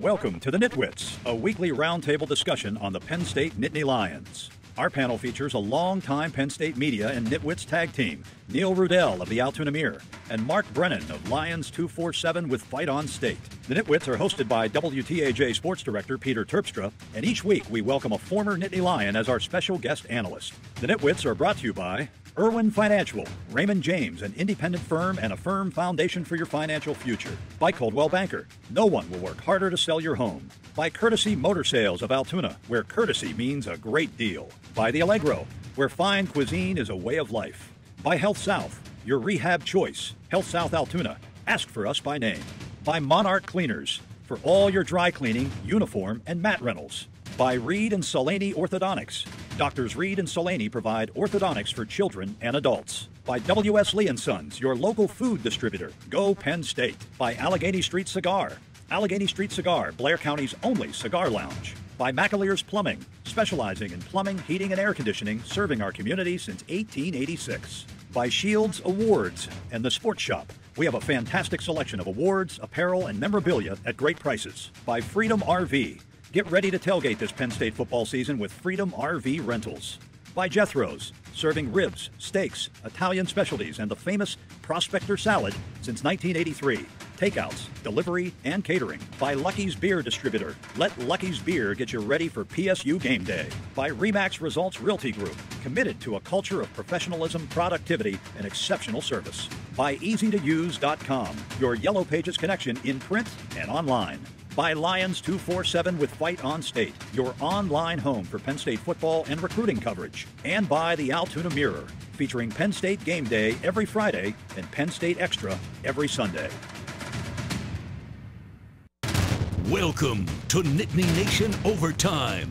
Welcome to the Nitwits, a weekly roundtable discussion on the Penn State Nittany Lions. Our panel features a longtime Penn State media and Nitwits tag team, Neil Rudell of the Altoona Mirror and Mark Brennan of Lions 247 with Fight on State. The Nitwits are hosted by WTAJ Sports Director Peter Terpstra, and each week we welcome a former Nittany Lion as our special guest analyst. The Nitwits are brought to you by Irwin Financial, Raymond James, an independent firm and a firm foundation for your financial future. By Coldwell Banker, no one will work harder to sell your home. By Courtesy Motor Sales of Altoona, where courtesy means a great deal. By The Allegro, where fine cuisine is a way of life. By Health South, your rehab choice. Health South Altoona, ask for us by name. By Monarch Cleaners, for all your dry cleaning, uniform, and mat rentals. By Reed and Solaney Orthodontics. Doctors Reed and Solaney provide orthodontics for children and adults. By W.S. Lee & Sons, your local food distributor. Go Penn State. By Allegheny Street Cigar. Allegheny Street Cigar, Blair County's only cigar lounge. By McAleer's Plumbing, specializing in plumbing, heating, and air conditioning, serving our community since 1886. By Shields Awards and the Sports Shop. We have a fantastic selection of awards, apparel, and memorabilia at great prices. By Freedom RV. Get ready to tailgate this Penn State football season with Freedom RV Rentals. By Jethro's, serving ribs, steaks, Italian specialties, and the famous Prospector Salad since 1983. Takeouts, delivery, and catering. By Lucky's Beer Distributor. Let Lucky's Beer get you ready for PSU game day. By Remax Results Realty Group, committed to a culture of professionalism, productivity, and exceptional service. By EasyToUse.com, your Yellow Pages connection in print and online. By Lions 247 with Fight on State, your online home for Penn State football and recruiting coverage. And by the Altoona Mirror, featuring Penn State Game Day every Friday and Penn State Extra every Sunday. Welcome to Nittany Nation Overtime.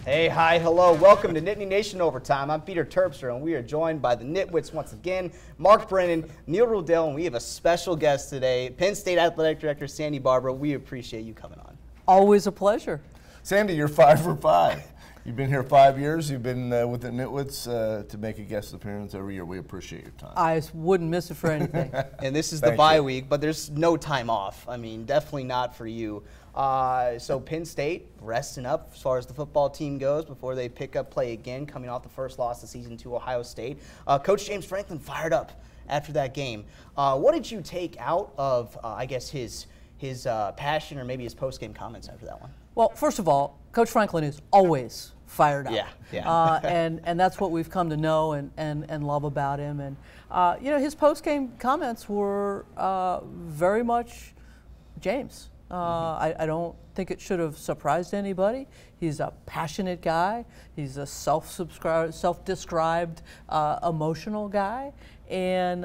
Hey, hi, hello. Welcome to Nittany Nation Overtime. I'm Peter Terpstra, and we are joined by the Nitwits once again, Mark Brennan, Neil Rudell, and we have a special guest today, Penn State Athletic Director Sandy Barbour. We appreciate you coming on. Always a pleasure. Sandy, you're 5 for 5. You've been here 5 years. You've been with the Nitwits to make a guest appearance every year. We appreciate your time. I wouldn't miss it for anything. And this is the bye week, but there's no time off. I mean, definitely not for you. So Penn State resting up as far as the football team goes before they pick up play again, coming off the first loss of the season to Ohio State. Coach James Franklin fired up after that game. What did you take out of, I guess, his passion or maybe his post-game comments after that one? Well, first of all, Coach Franklin is always fired up. Yeah. And that's what we've come to know and love about him. And, you know, his post-game comments were very much James. I don't think it should have surprised anybody. He's a passionate guy. He's a self-described emotional guy. And,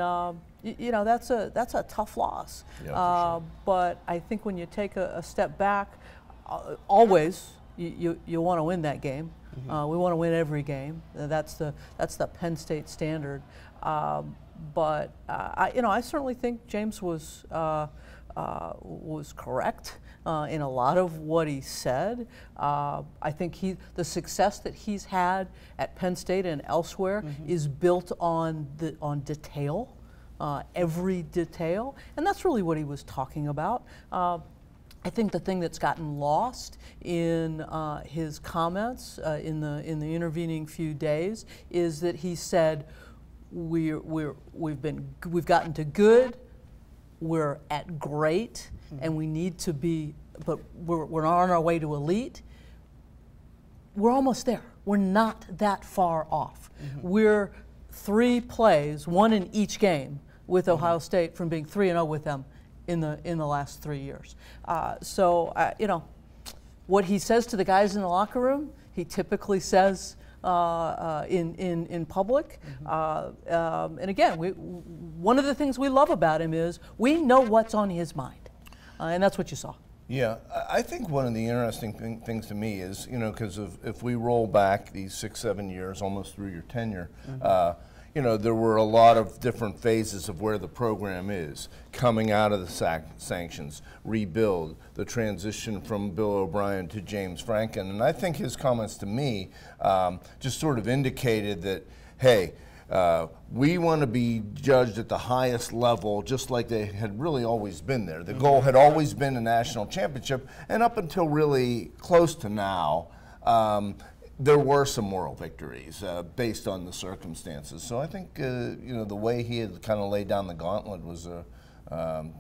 you know, that's a tough loss. Yeah, for sure. But I think when you take a step back, always you want to win that game. We want to win every game. That's the Penn State standard. But you know, I certainly think James was correct in a lot of what he said. I think the success that he's had at Penn State and elsewhere is built on detail, every detail, and that's really what he was talking about. I think the thing that's gotten lost in his comments in the intervening few days is that he said we've gotten to good, we're at great, and we need to be, but we're on our way to elite. We're almost there. We're not that far off. We're 3 plays, 1 in each game with Ohio State from being 3-0 with them in the last 3 years. So you know, what he says to the guys in the locker room, he typically says in public. And again, one of the things we love about him is we know what's on his mind, and that's what you saw. Yeah, I think one of the interesting things to me is, you know, because if we roll back these 6-7 years, almost through your tenure, you know, there were a lot of different phases of where the program is, coming out of the sanctions, rebuild, the transition from Bill O'Brien to James Franklin. And I think his comments to me just sort of indicated that, hey, we want to be judged at the highest level, just like they had really always been there. The goal had always been a national championship, and up until really close to now, there were some moral victories based on the circumstances. So I think the way he had kind of laid down the gauntlet was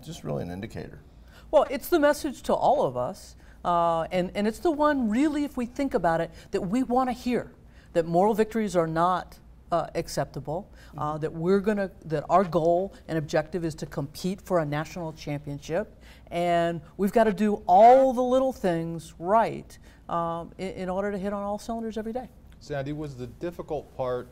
just really an indicator. Well, it's the message to all of us, and it's the one really, if we think about it, that we want to hear, that moral victories are not acceptable, that our goal and objective is to compete for a national championship, and we've got to do all the little things right in order to hit on all cylinders every day. Sandy, was the difficult part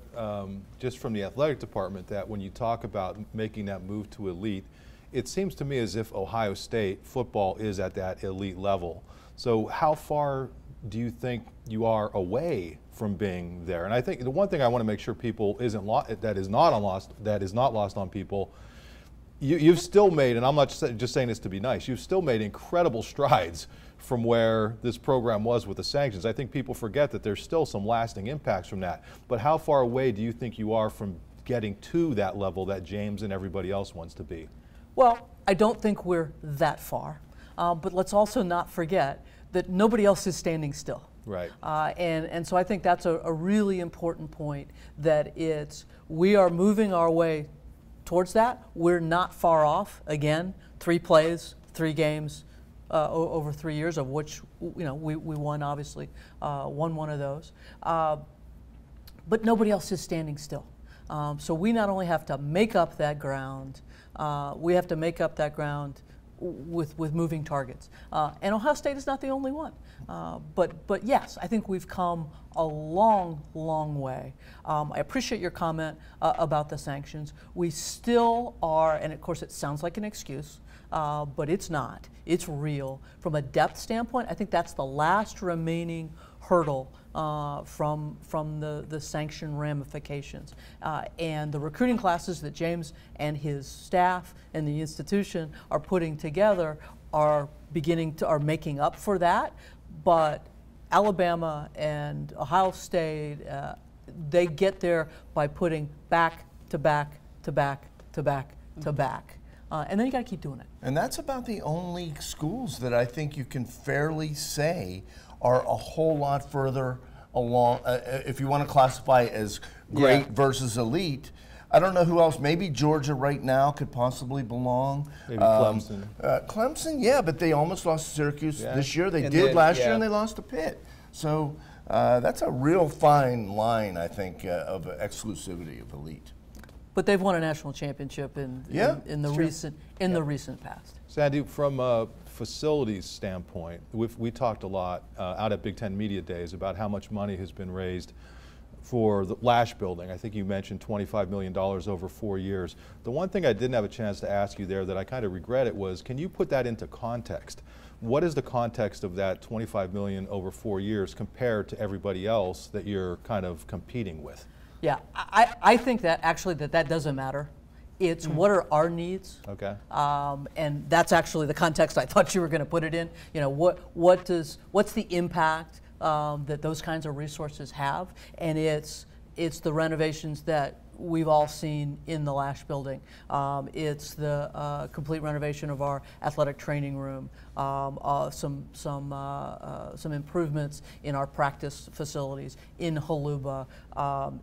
just from the athletic department that when you talk about making that move to elite, it seems to me as if Ohio State football is at that elite level. So how far do you think you are away from being there? And I think the one thing I want to make sure people that is not lost on people, you've still made, and I'm not just saying this to be nice, you've still made incredible strides from where this program was with the sanctions. I think people forget that there's still some lasting impacts from that. But how far away do you think you are from getting to that level that James and everybody else wants to be? Well, I don't think we're that far, but let's also not forget that nobody else is standing still. Right. And so I think that's a really important point, that we are moving our way towards that. We're not far off. Again, 3 plays, 3 games over 3 years, of which we won, obviously, won one of those. But nobody else is standing still. So we not only have to make up that ground, we have to make up that ground with moving targets. And Ohio State is not the only one. But yes, I think we've come a long, long way. I appreciate your comment about the sanctions. We still are, and of course it sounds like an excuse, but it's not. It's real. From a depth standpoint, I think that's the last remaining hurdle from the sanction ramifications. And the recruiting classes that James and his staff and the institution are putting together are making up for that. But Alabama and Ohio State, they get there by putting back to back to back to back to back. And then you got to keep doing it. And that's about the only schools that I think you can fairly say are a whole lot further along, if you want to classify as great versus elite. I don't know who else. Maybe Georgia right now could possibly belong. Maybe Clemson. Clemson, yeah, but they almost lost to Syracuse this year. They And did then, last year, and they lost to Pitt. So that's a real fine line, I think, of exclusivity of elite. But they've won a national championship in the recent past. Sandy, from a facilities standpoint, we talked a lot out at Big Ten Media Days about how much money has been raised for the Lash building. I think you mentioned $25 million over 4 years. The one thing I didn't have a chance to ask you there that I kind of regret it was, can you put that into context? What is the context of that $25 million over 4 years compared to everybody else that you're kind of competing with? Yeah, I think that actually that doesn't matter. It's what are our needs? Okay. And that's actually the context I thought you were going to put it in. You know, what's the impact that those kinds of resources have? And it's the renovations that we've all seen in the Lash building. It's the complete renovation of our athletic training room, some improvements in our practice facilities, in Haluba,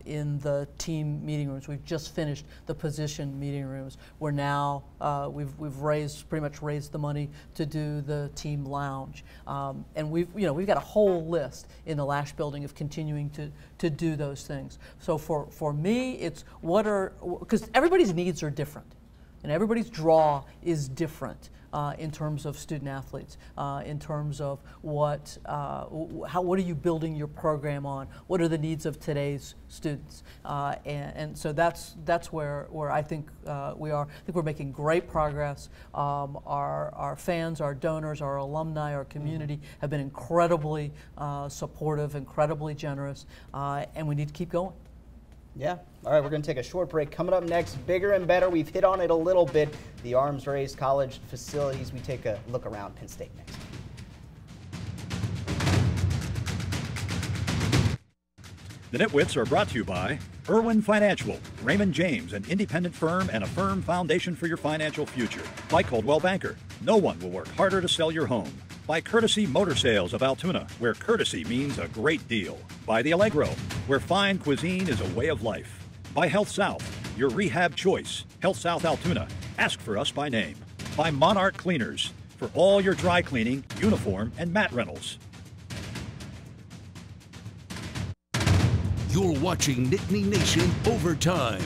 in the team meeting rooms. We've just finished the position meeting rooms. We're now we've pretty much raised the money to do the team lounge, and we've got a whole list in the Lash building of continuing to do those things. So for me, it's because everybody's needs are different, and everybody's draw is different in terms of student athletes, in terms of what are you building your program on? What are the needs of today's students? And so that's where I think we are. I think we're making great progress. Our fans, our donors, our alumni, our community have been incredibly supportive, incredibly generous, and we need to keep going. Yeah. All right, we're going to take a short break. Coming up next, bigger and better. We've hit on it a little bit. The arms race college facilities. We take a look around Penn State next. The Nitwits are brought to you by Irwin Financial, Raymond James, an independent firm and a firm foundation for your financial future. By Coldwell Banker, no one will work harder to sell your home. By Courtesy Motor Sales of Altoona, where courtesy means a great deal. By The Allegro, where fine cuisine is a way of life. By Health South, your rehab choice. Health South Altoona, ask for us by name. By Monarch Cleaners, for all your dry cleaning, uniform, and mat rentals. You're watching Nittany Nation Overtime.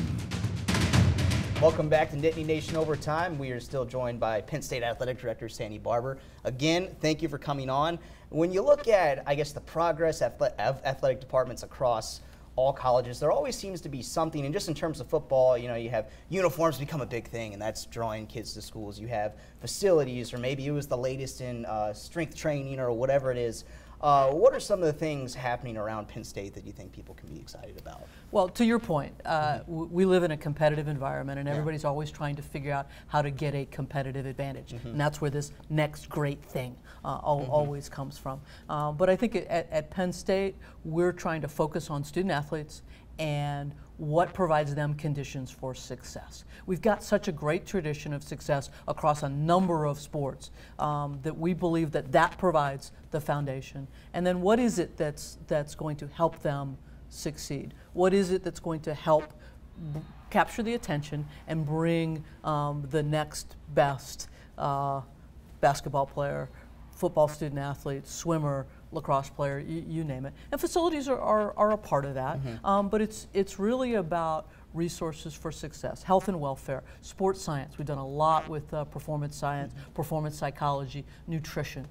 Welcome back to Nittany Nation Overtime. We are still joined by Penn State Athletic Director Sandy Barbour. Again, thank you for coming on. When you look at, I guess, the progress of athletic departments across all colleges, there always seems to be something, and just in terms of football, you know, you have uniforms become a big thing, and that's drawing kids to schools. You have facilities, or maybe it was the latest in strength training or whatever it is. What are some of the things happening around Penn State that you think people can be excited about? Well, to your point, we live in a competitive environment, and everybody's always trying to figure out how to get a competitive advantage. And that's where this next great thing always comes from. But I think at Penn State, we're trying to focus on student athletes and what provides them conditions for success. We've got such a great tradition of success across a number of sports that we believe that provides the foundation. And then what is it that's going to help them succeed? What is it that's going to help capture the attention and bring the next best basketball player, football student athlete, swimmer, lacrosse player, you name it. And facilities are a part of that, but it's really about resources for success, health and welfare, sports science. We've done a lot with performance science, performance psychology, nutrition.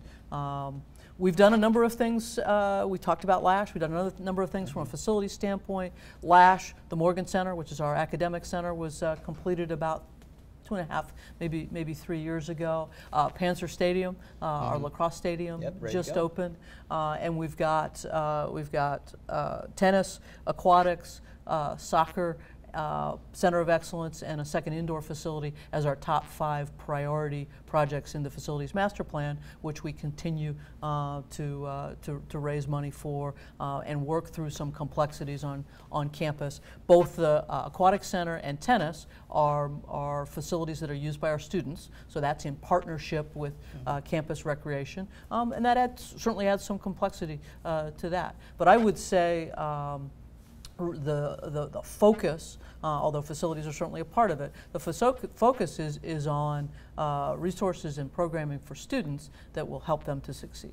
We've done a number of things. We talked about LASH. We've done another number of things from a facility standpoint. LASH, the Morgan Center, which is our academic center, was completed about 2.5, maybe 3 years ago. Panzer Stadium, our lacrosse stadium, just opened, and we've got tennis, aquatics, soccer, Center of Excellence, and a second indoor facility as our top 5 priority projects in the facilities master plan, which we continue to raise money for and work through some complexities on campus. Both the aquatic center and tennis are facilities that are used by our students, so that's in partnership with campus recreation, and that certainly adds some complexity to that. But I would say the focus, although facilities are certainly a part of it, the focus is on resources and programming for students that will help them to succeed.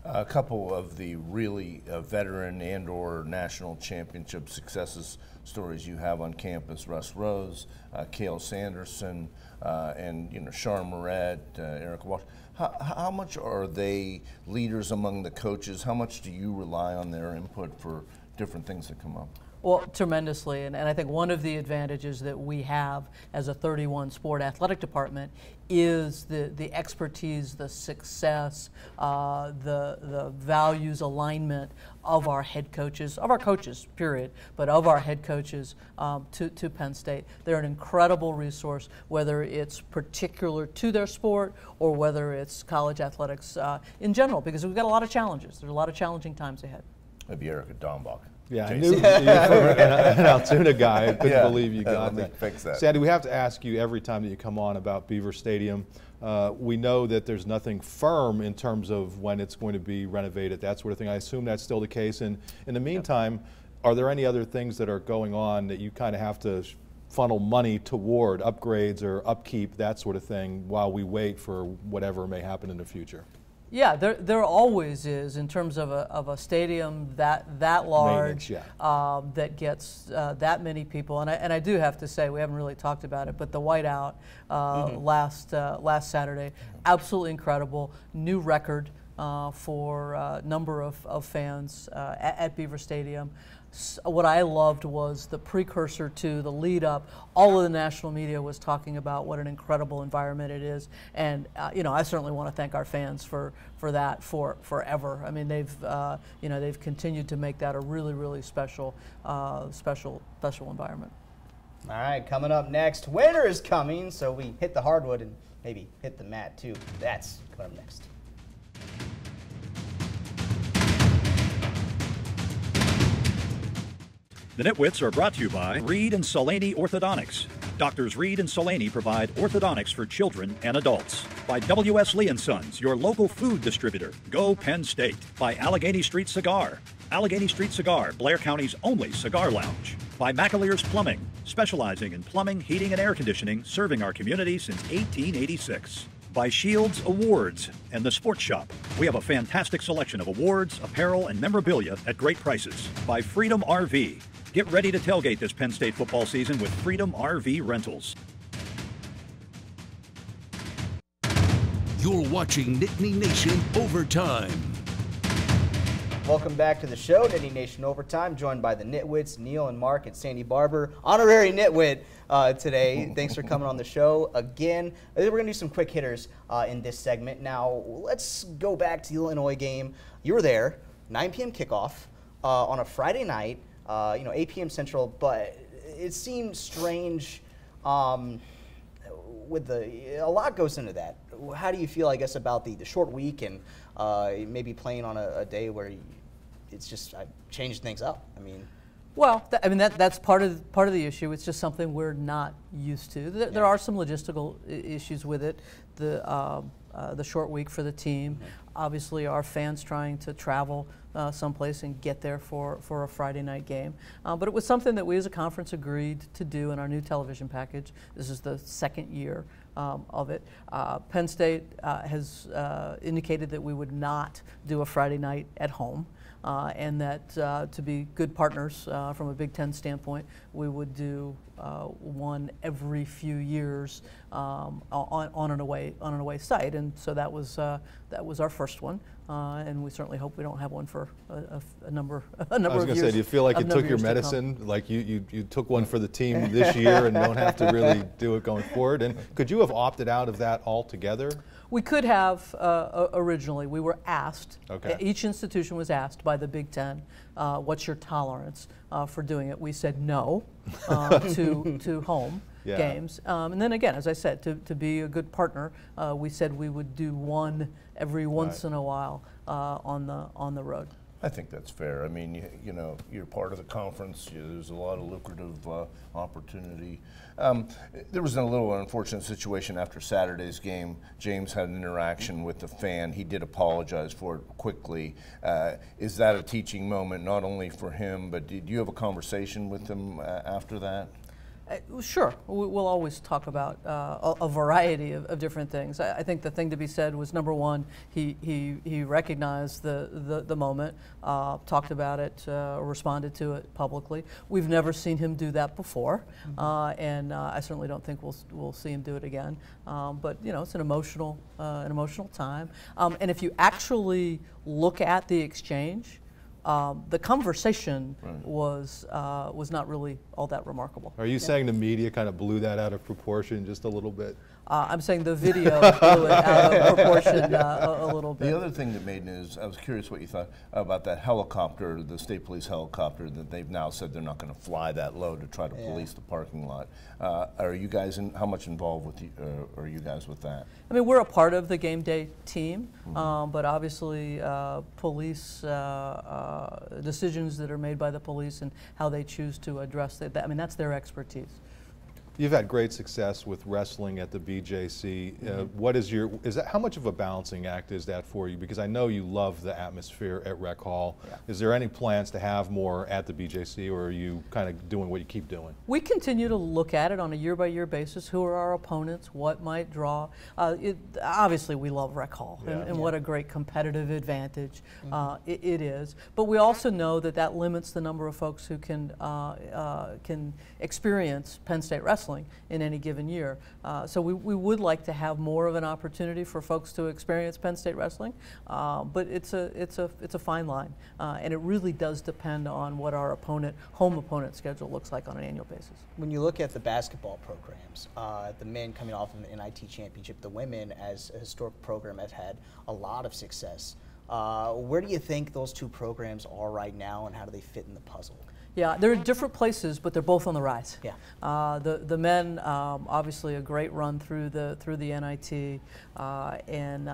A couple of the really veteran and/or national championship successes stories you have on campus: Russ Rose, Cale Sanderson, and Shar Moret, Eric Walsh. How much are they leaders among the coaches? How much do you rely on their input for different things that come up? Well, tremendously, and I think one of the advantages that we have as a 31 sport athletic department is the expertise, the success, the values alignment of our head coaches, of our coaches, period, but of our head coaches to Penn State. They're an incredible resource, whether it's particular to their sport or whether it's college athletics in general, because we've got a lot of challenges. There's a lot of challenging times ahead. Maybe Erica Dombach. Yeah, I knew you were an Altoona guy. I couldn't believe you got that. Fix that. Sandy, we have to ask you every time that you come on about Beaver Stadium. We know that there's nothing firm in terms of when it's going to be renovated, that sort of thing. I assume that's still the case. And in the meantime, are there any other things that are going on that you kind of have to funnel money toward, upgrades or upkeep, that sort of thing, while we wait for whatever may happen in the future? Yeah, there always is, in terms of a stadium that large, that gets that many people. And I do have to say, we haven't really talked about it, but the whiteout last Saturday, absolutely incredible, new record for number of fans at Beaver Stadium. What I loved was the precursor to the lead up. All of the national media was talking about what an incredible environment it is, and I certainly want to thank our fans for that forever. I mean, they've continued to make that a really special environment. All right, coming up next, winter is coming, so we hit the hardwood and maybe hit the mat too. That's coming up next. The Nitwits are brought to you by Reed and Solaney Orthodontics. Doctors Reed and Solaney provide orthodontics for children and adults. By W.S. Lee & Sons, your local food distributor. Go Penn State. By Allegheny Street Cigar. Allegheny Street Cigar, Blair County's only cigar lounge. By McAleer's Plumbing, specializing in plumbing, heating, and air conditioning, serving our community since 1886. By Shields Awards and the Sports Shop. We have a fantastic selection of awards, apparel, and memorabilia at great prices. By Freedom RV. Get ready to tailgate this Penn State football season with Freedom RV Rentals. You're watching Nittany Nation Overtime. Welcome back to the show, Nittany Nation Overtime, joined by the Nitwits, Neil and Mark and Sandy Barbour. Honorary Nitwit today. Thanks for coming on the show again. We're going to do some quick hitters in this segment. Now, let's go back to the Illinois game. You were there, 9 p.m. kickoff on a Friday night, 8 p.m. Central, but it seemed strange with a lot goes into that. How do you feel, I guess, about the short week and maybe playing on a day where it's just changed things up? I mean, well, that's part of the issue. It's just something we're not used to. There are some logistical issues with it. The short week for the team. Obviously, our fans trying to travel someplace and get there for a Friday night game. But it was something that we as a conference agreed to do in our new television package. This is the second year of it. Penn State has indicated that we would not do a Friday night at home. And that to be good partners from a Big Ten standpoint, we would do one every few years on an away site, and so that was our first one, and we certainly hope we don't have one for a number of years. I was going to say, do you feel like you took your medicine, like you took one for the team this year and don't have to really do it going forward? And could you have opted out of that altogether? We could have originally. We were asked, okay. Each institution was asked by the Big Ten, what's your tolerance for doing it? We said no to home games. And then again, as I said, to be a good partner, we said we would do one every once in a while on the road. I think that's fair. I mean, you're part of the conference. There's a lot of lucrative opportunity. There was a little unfortunate situation after Saturday's game. James had an interaction with the fan. He did apologize for it quickly. Is that a teaching moment, not only for him, but did you have a conversation with him after that? Sure. We'll always talk about a variety of different things. I think the thing to be said was, number one, he recognized the moment, talked about it, responded to it publicly. We've never seen him do that before, and I certainly don't think we'll see him do it again. But it's an emotional time, and if you actually look at the exchange, the conversation was not really all that remarkable. Are you saying the media kind of blew that out of proportion just a little bit? I'm saying the video blew it out of proportion a little bit. The other thing that made news, I was curious what you thought about that helicopter, the state police helicopter, that they've now said they're not going to fly that low to try to police the parking lot. Are you guys how much involved with are you guys with that? I mean, we're a part of the game day team, but obviously police decisions that are made by the police and how they choose to address that, I mean, that's their expertise. You've had great success with wrestling at the BJC. What is how much of a balancing act is that for you? Because I know you love the atmosphere at Rec Hall. Yeah. Is there any plans to have more at the BJC, or are you kind of doing what you keep doing? We continue to look at it on a year-by-year basis. Who are our opponents? What might draw? Obviously, we love Rec Hall, and what a great competitive advantage it is. But we also know that limits the number of folks who can experience Penn State wrestling in any given year. So we would like to have more of an opportunity for folks to experience Penn State wrestling, but it's a fine line, and it really does depend on what our home opponent schedule looks like on an annual basis. When you look at the basketball programs, the men coming off of the NIT championship, the women as a historic program have had a lot of success. Where do you think those two programs are right now, and how do they fit in the puzzle? Yeah, they're in different places, but they're both on the rise. Yeah. The men, obviously a great run through the NIT, and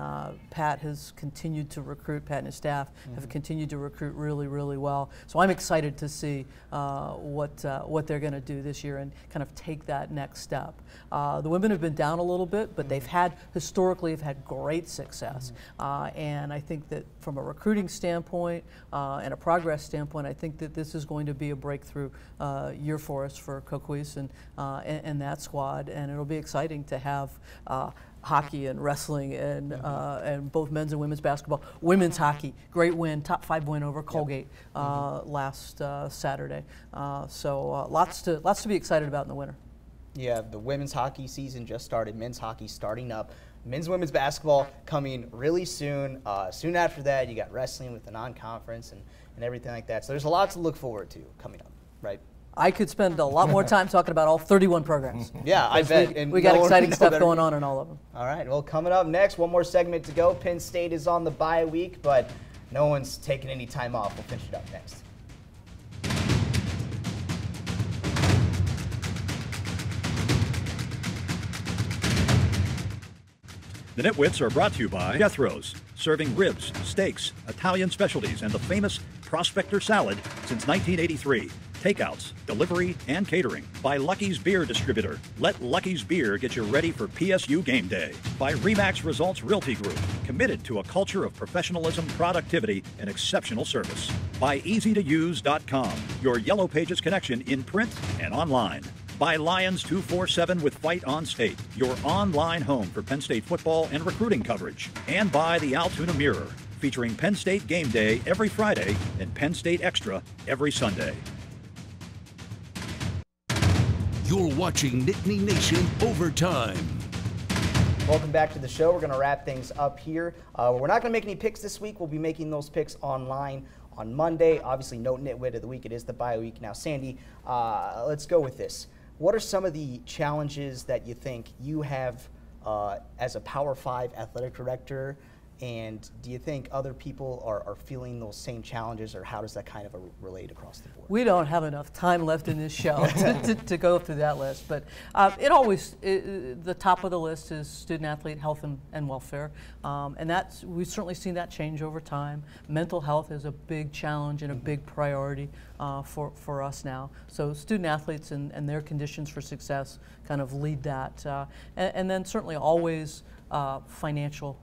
Pat has continued to recruit. Pat and his staff have continued to recruit really, really well. So I'm excited to see what they're going to do this year and kind of take that next step. The women have been down a little bit, but they've historically have had great success, and I think that from a recruiting standpoint and a progress standpoint, I think that this is going to be a breakthrough year for us for Coquise and that squad, and it'll be exciting to have hockey and wrestling and both men's and women's basketball. Women's hockey, great win, top 5 win over Colgate last Saturday. So lots to be excited about in the winter. Yeah, the women's hockey season just started. Men's hockey starting up. Men's and women's basketball coming really soon. Soon after that, you got wrestling with the non-conference and everything like that. So there's a lot to look forward to coming up, right? I could spend a lot more time talking about all 31 programs. Yeah, I bet. We got exciting stuff going on in all of them. All right, well, coming up next, one more segment to go. Penn State is on the bye week, but no one's taking any time off. We'll finish it up next. The Nitwits are brought to you by Jethro's, serving ribs, steaks, Italian specialties, and the famous Prospector salad since 1983. Takeouts, delivery, and catering. By Lucky's Beer Distributor. Let Lucky's Beer get you ready for PSU game day. By Remax Results Realty Group, committed to a culture of professionalism, productivity, and exceptional service. By EasyToUse.com, your Yellow Pages connection in print and online. By Lions 247 with Fight on State, your online home for Penn State football and recruiting coverage. And by the Altoona Mirror, featuring Penn State game day every Friday and Penn State Extra every Sunday. You're watching Nittany Nation Overtime. Welcome back to the show. We're going to wrap things up here. We're not going to make any picks this week. We'll be making those picks online on Monday. Obviously, no Nitwit of the week. It is the bye week. Now, Sandy, let's go with this. What are some of the challenges that you think you have as a Power 5 athletic director? And do you think other people are feeling those same challenges, or how does that kind of relate across the board? We don't have enough time left in this show to go through that list, but the top of the list is student-athlete health and welfare, and we've certainly seen that change over time. Mental health is a big challenge and a big priority for us now. So student-athletes and their conditions for success kind of lead that, and then certainly always financial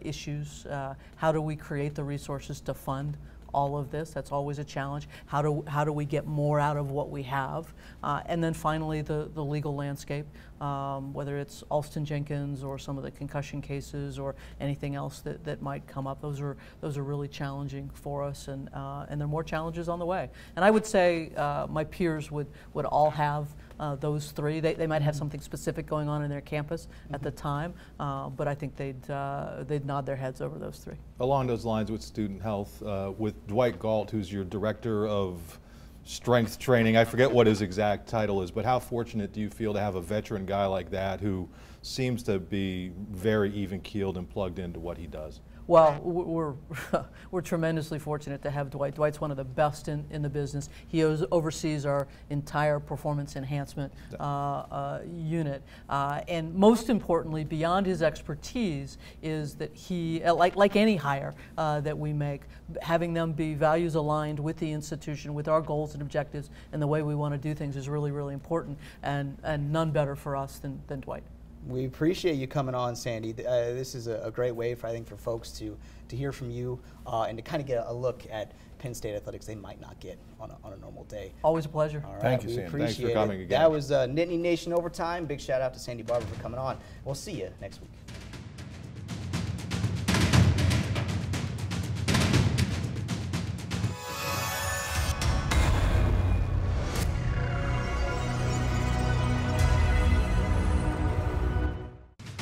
issues. How do we create the resources to fund all of this? That's always a challenge. How do we get more out of what we have? And then finally, the legal landscape, whether it's Alston Jenkins or some of the concussion cases or anything else that might come up. Those are really challenging for us, and there are more challenges on the way. And I would say my peers would all have those three. They might have something specific going on in their campus at the time, but I think they'd nod their heads over those three. Along those lines with student health, with Dwight Galt, who's your director of strength training, I forget what his exact title is, but how fortunate do you feel to have a veteran guy like that who seems to be very even-keeled and plugged into what he does? Well, we're tremendously fortunate to have Dwight. Dwight's one of the best in the business. He oversees our entire performance enhancement unit. And most importantly, beyond his expertise, is that he, like any hire that we make, having them be values aligned with the institution, with our goals and objectives, and the way we want to do things is really, really important, and none better for us than Dwight. We appreciate you coming on, Sandy. This is a great way, I think, for folks to hear from you and to kind of get a look at Penn State athletics they might not get on a normal day. Always a pleasure. All right, Thank you, we Sandy. appreciate Thanks for coming it. again. That was Nittany Nation Overtime. Big shout out to Sandy Barbour for coming on. We'll see you next week.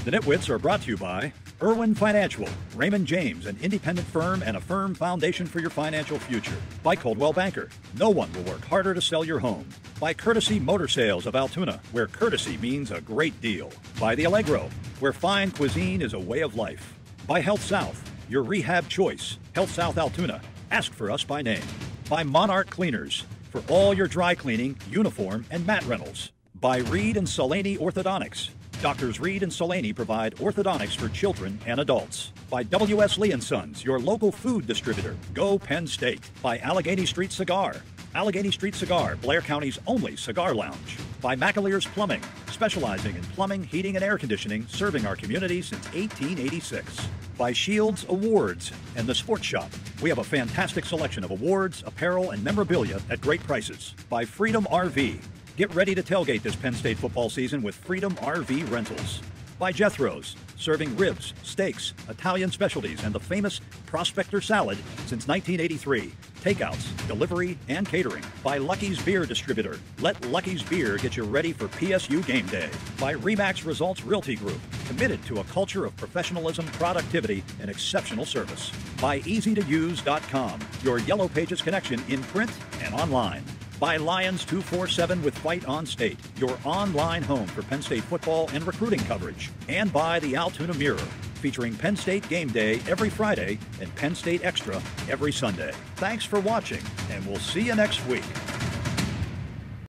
The Nitwits are brought to you by Irwin Financial, Raymond James, an independent firm and a firm foundation for your financial future. By Coldwell Banker, no one will work harder to sell your home. By Courtesy Motor Sales of Altoona, where courtesy means a great deal. By The Allegro, where fine cuisine is a way of life. By Health South, your rehab choice. Health South Altoona, ask for us by name. By Monarch Cleaners, for all your dry cleaning, uniform, and mat rentals. By Reed and Solaney Orthodontics. Doctors Reed and Solaney provide orthodontics for children and adults. By W.S. Lee & Sons, your local food distributor. Go Penn State. By Allegheny Street Cigar. Allegheny Street Cigar, Blair County's only cigar lounge. By McAleer's Plumbing, specializing in plumbing, heating, and air conditioning, serving our community since 1886. By Shields Awards and the Sports Shop. We have a fantastic selection of awards, apparel, and memorabilia at great prices. By Freedom RV. Get ready to tailgate this Penn State football season with Freedom RV Rentals. By Jethro's, serving ribs, steaks, Italian specialties, and the famous Prospector Salad since 1983. Takeouts, delivery, and catering. By Lucky's Beer Distributor. Let Lucky's Beer get you ready for PSU game day. By Remax Results Realty Group. Committed to a culture of professionalism, productivity, and exceptional service. By EasyToUse.com. Your Yellow Pages connection in print and online. By Lions 247 with Fight on State, your online home for Penn State football and recruiting coverage. And by the Altoona Mirror, featuring Penn State Game Day every Friday and Penn State Extra every Sunday. Thanks for watching, and we'll see you next week.